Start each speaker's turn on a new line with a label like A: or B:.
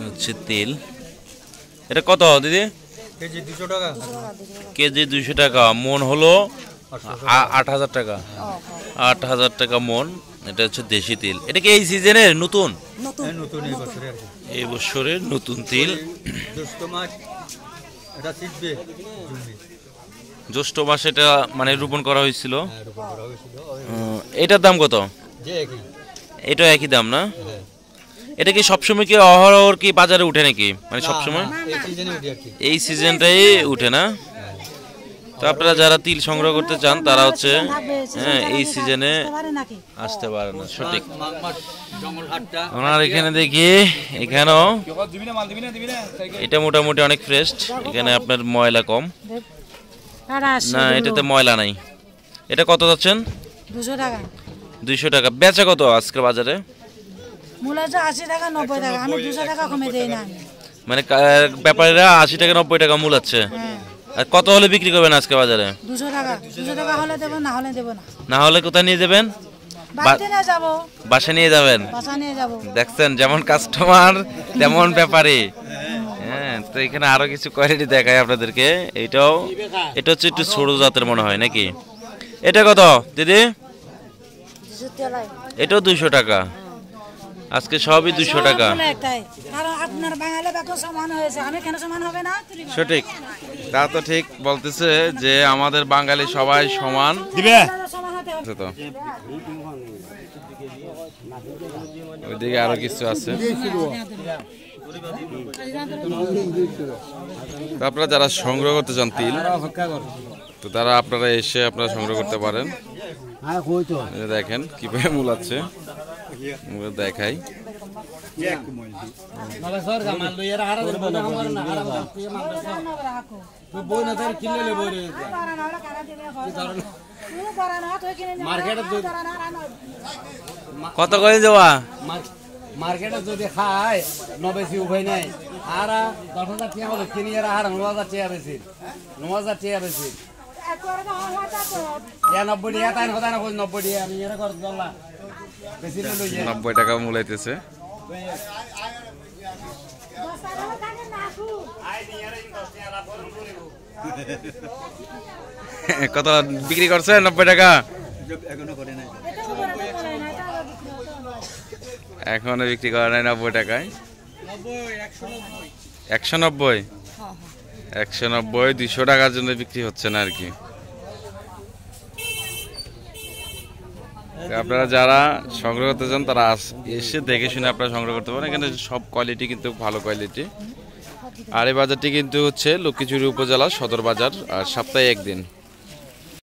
A: হচ্ছে তেল। এটা কত দিদি?
B: কেজি 200 টাকা।
A: কেজি 200 টাকা। মন হলো 8000 টাকা। 8000 টাকা মন। এটা হচ্ছে দেশি তেল। এটা কি এই সিজনের নতুন?
B: নতুন এই বছরের আর কি।
A: এই বছরের নতুন তেল।
B: জ্যৈষ্ঠ মাস এটা ছিটবে জমি।
A: জ্যৈষ্ঠ মাসে এটা মানে রোপণ করা হয়েছিল।
B: হ্যাঁ, রোপণ করা হয়েছিল।
A: এটার দাম কত?
B: যে একই।
A: এটা একই দাম না?
B: হ্যাঁ।
A: এটা কি সবসময় কি অহরহ কি বাজারে উঠে নাকি? মানে সবসময়
B: এই সিজনে উঠে আর কি।
A: এই সিজনটাই উঠে না? তো আপনারা যারা তিল সংগ্রহ করতে চান তারা হচ্ছে হ্যাঁ এই সিজনে আসতে পারে না। সঠিক। ওনার এখানে দেখি এখানেও এটা মোটামুটি অনেক ফ্রেশ। এখানে আপনার ময়লা কম না, এটাতে ময়লা নাই। এটা কত যাচ্ছেন?
C: 200 টাকা।
A: 200 টাকা। বেচা কত আজকে বাজারে?
C: মূলা 80 টাকা 90 টাকা। আমি 200 টাকা কমে দেই না।
A: মানে ব্যাপারীরা 80 টাকা 90 টাকা মূল আছে। আর কত হলে বিক্রি করবেন আজকে বাজারে?
C: 200 টাকা। 200 টাকা হলে দেব, না হলে দেব না।
A: না হলে কোথায় নিয়ে যাবেন?
C: বাড়িতে নিয়ে যাব।
A: বাসা নিয়ে যাবেন?
C: বাসা নিয়ে যাব।
A: দেখছেন যেমন কাস্টমার তেমন ব্যাপারী। হ্যাঁ, তো এখানে আরো কিছু কোয়ালিটি দেখায় আপনাদেরকে। এটা হচ্ছে একটু ছোট জাতের মনে হয় নাকি? এটা কত দিদি? এটাও 200 টাকা। আজকে সবই 200 টাকা। সঠিক, তা তো ঠিক বলতেছে যে আমাদের বাঙালি সবাই সমান দিবে। ওইদিকে আরো কিছু আছে। আপনারা যারা সংগ্রহ করতে চান তিল, তো তারা আপনারা এসে আপনারা সংগ্রহ করতে পারেন। দেখেন কিভাবে মূল আছে, দেখাই। কত করে দেওয়া?
D: মার্কেটে যদি খায় নবেছি উপায় নাই। আর 10,000 টাকা হলো কিনি, আর 9,000 টাকা বেশি। 9,000 টাকা বেশি। 90 টাকা তাই কথা না, 90 টাকা আমি এর কর দল্লা বেশি লই যায়।
A: 90 টাকা মূলাইতেছে। কত বিক্রি করছে? 90 টাকা। এখনো বিক্রি করা নাই 90 টাকায়। 190 190 200 টাকার জন্য বিক্রি হচ্ছে না আর কি। আপনারা যারা সংগ্রহ করতে চান তারা এসে দেখে শুনে আপনারা সংগ্রহ করতে পারেন। এখানে সব কোয়ালিটি কিন্তু ভালো কোয়ালিটি। আর এই বাজারটি কিন্তু হচ্ছে লক্ষ্মীচুরি উপজেলা সদর বাজার, আর সপ্তাহে একদিন।